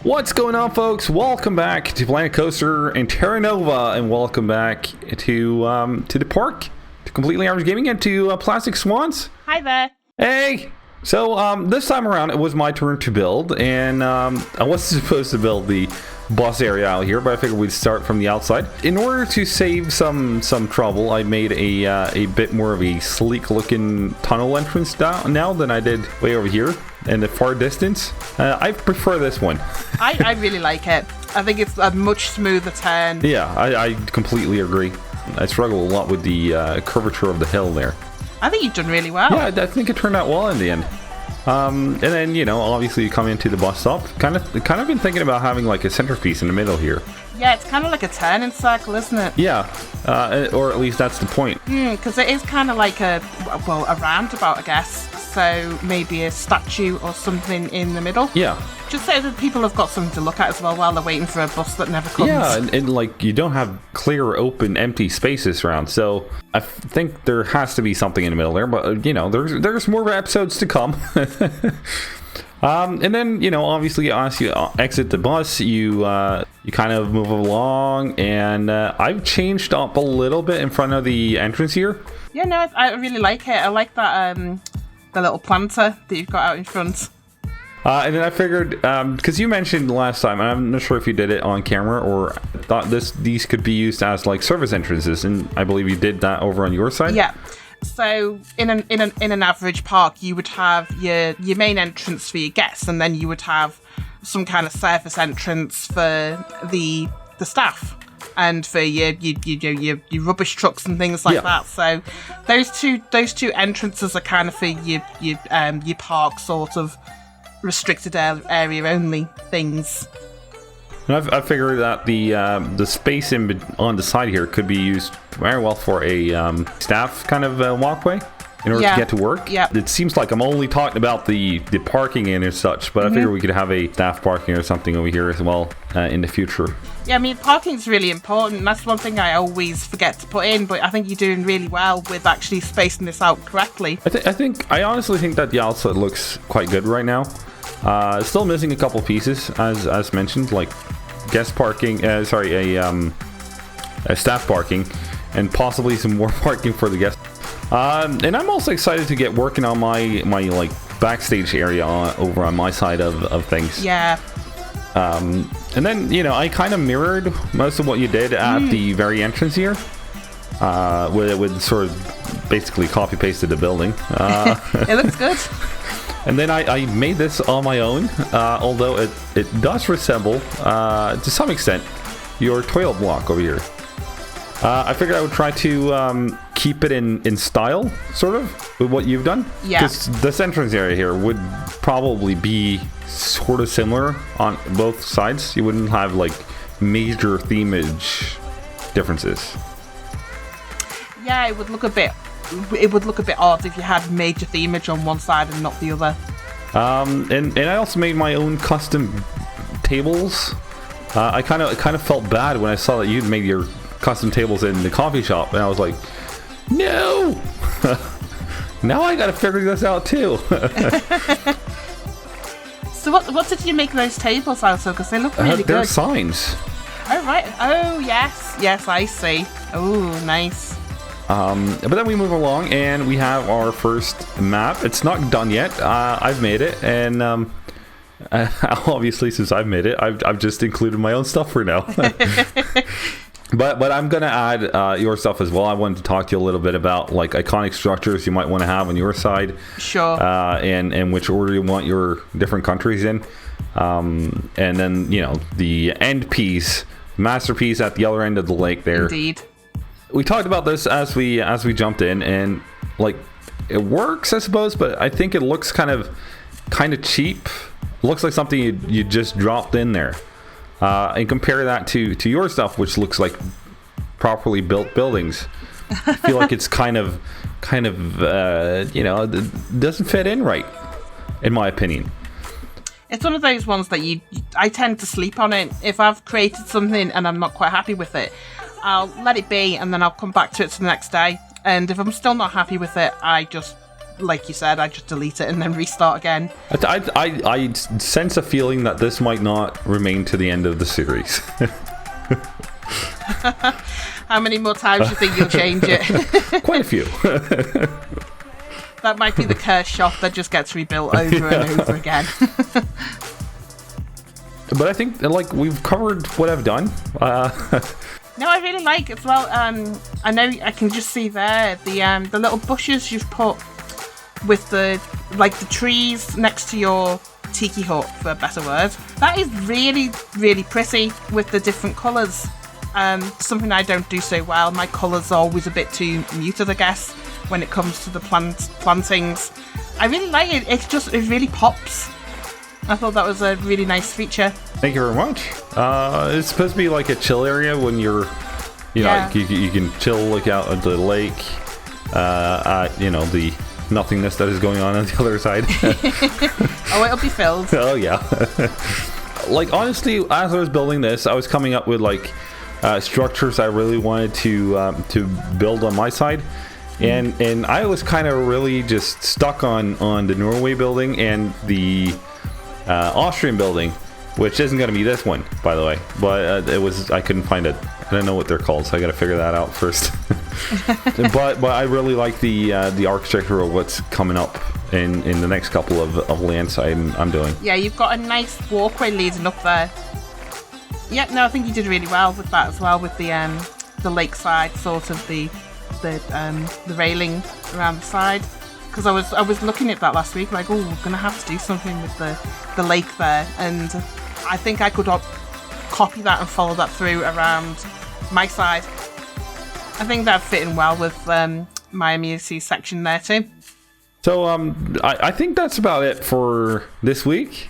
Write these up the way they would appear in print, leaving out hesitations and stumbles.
What's going on, folks? Welcome back to Planet Coaster and Terra, and welcome back to the park, to Completely Average Gaming, and to Plastic Swans. Hi there. Hey! So this time around, it was my turn to build, and I wasn't supposed to build the bus area out here, but I figured we'd start from the outside. In order to save some trouble, I made a bit more of a sleek-looking tunnel entrance now than I did way over here in the far distance. I prefer this one. I really like it. I think it's a much smoother turn. Yeah, I completely agree. I struggle a lot with the curvature of the hill there. I think you've done really well. Yeah, I think it turned out well in the end. And then, you know, obviously you come into the bus stop. Kind of been thinking about having like a centerpiece in the middle here. Yeah, it's kind of like a turning circle, isn't it? Yeah, or at least that's the point. Because it is kind of like a roundabout, I guess. So maybe a statue or something in the middle. Yeah. Just so that people have got something to look at as well while they're waiting for a bus that never comes. Yeah, and like you don't have clear, open, empty spaces around. So I think there has to be something in the middle there. But you know, there's more episodes to come. And then, you know, obviously as you exit the bus, you kind of move along, and I've changed up a little bit in front of the entrance here. Yeah, no, I really like it. I like that the little planter that you've got out in front. And then I figured, because you mentioned last time, and I'm not sure if you did it on camera or thought these could be used as like service entrances, and I believe you did that over on your side. Yeah. So in an average park, you would have your main entrance for your guests, and then you would have some kind of service entrance for the staff and for your rubbish trucks and things like that. So those two entrances are kind of for your park sort of restricted area only things. And I figured that the space on the side here could be used very well for a staff kind of walkway in order to get to work. Yeah. It seems like I'm only talking about the parking in and such, but I figure we could have a staff parking or something over here as well in the future. Yeah, I mean, parking's really important. That's one thing I always forget to put in, but I think you're doing really well with actually spacing this out correctly. I honestly think that the outside looks quite good right now. Still missing a couple pieces, as mentioned, like guest parking. A staff parking, and possibly some more parking for the guests. And I'm also excited to get working on my like backstage area over on my side of things. Yeah. And then, you know, I kind of mirrored most of what you did at the very entrance here. With sort of basically copy pasted the building. It looks good. And then I made this on my own, although it does resemble, to some extent, your toilet block over here. I figured I would try to keep it in style, sort of, with what you've done. Yeah. Because this entrance area here would probably be sort of similar on both sides. You wouldn't have, like, major themage differences. Yeah, it would look a bit odd if you had major themage on one side and not the other. And I also made my own custom tables. I kind of felt bad when I saw that you'd made your custom tables in the coffee shop, and I was like, no. Now I gotta figure this out too. So what did you make those tables out of? Because they look really good. They're signs. Oh right. Oh yes, I see. Oh nice. But then we move along, and we have our first map. It's not done yet. I've made it, and obviously, since I've made it, I've just included my own stuff for now. But I'm gonna add your stuff as well. I wanted to talk to you a little bit about like iconic structures you might want to have on your side. Sure. And which order you want your different countries in. And then, you know, the end piece, masterpiece at the other end of the lake there. Indeed. We talked about this as we jumped in, and like it works, I suppose, but I think it looks kind of cheap. It looks like something you just dropped in there. And compare that to your stuff, which looks like properly built buildings. I feel like it's kind of you know, it doesn't fit in right, in my opinion. It's one of those ones that I tend to sleep on it. If I've created something and I'm not quite happy with it, I'll let it be, and then I'll come back to it the next day. And if I'm still not happy with it, I just like you said, I just delete it and then restart again. I sense a feeling that this might not remain to the end of the series. How many more times do you think you'll change it? Quite a few. That might be the curse shop that just gets rebuilt over and over again. But I think like we've covered what I've done. No, I really like as well. I know I can just see there the little bushes you've put with the trees next to your tiki hut, for a better word. That is really, really pretty with the different colours. Something I don't do so well. My colours are always a bit too muted, I guess, when it comes to the plantings. I really like it. It really pops. I thought that was a really nice feature. Thank you very much. It's supposed to be like a chill area when you're, you know, you can chill, look out at the lake, you know, the nothingness that is going on the other side. Oh, it'll be filled. Oh, yeah. Like, honestly, as I was building this, I was coming up with, like, structures I really wanted to build on my side. And I was kind of really just stuck on the Norway building and the Austrian building, which isn't going to be this one, by the way. But I couldn't find it. I don't know what they're called, so I got to figure that out first. but I really like the architecture of what's coming up in the next couple of lands I'm doing. Yeah, you've got a nice walkway leading up there. Yeah, no, I think you did really well with that as well, with the lakeside sort of the railing around the side. Because I was looking at that last week, like, oh, we're gonna have to do something with the lake there, and I think I could copy that and follow that through around my side. I think that fit in well with my amenity section there too. So I think that's about it for this week.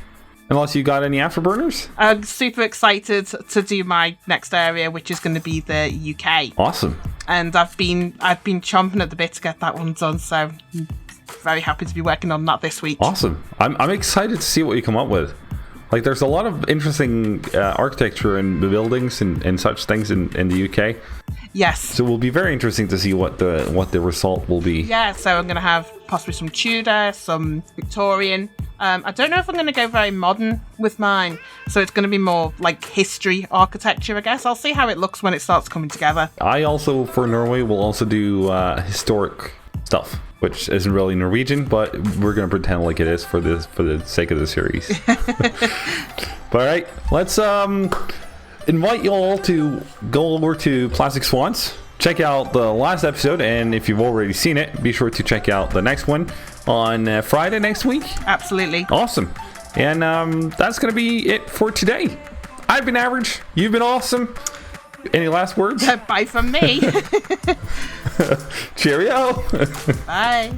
Unless you got any afterburners? I'm super excited to do my next area, which is going to be the UK. Awesome. And I've been chomping at the bit to get that one done, so I'm very happy to be working on that this week. Awesome. I'm excited to see what you come up with. Like, there's a lot of interesting architecture and buildings and such things in the UK. Yes. So it will be very interesting to see what the result will be. Yeah, so I'm going to have possibly some Tudor, some Victorian. I don't know if I'm going to go very modern with mine. So it's going to be more like history architecture, I guess. I'll see how it looks when it starts coming together. I also, for Norway, will also do historic stuff, which isn't really Norwegian, but we're going to pretend like it is for the sake of the series. But all right, let's invite you all to go over to Plastic Swans. Check out the last episode, and if you've already seen it, be sure to check out the next one on Friday next week. Absolutely. Awesome. And that's going to be it for today. I've been Average. You've been awesome. Any last words? Bye from me. Cheerio. Bye.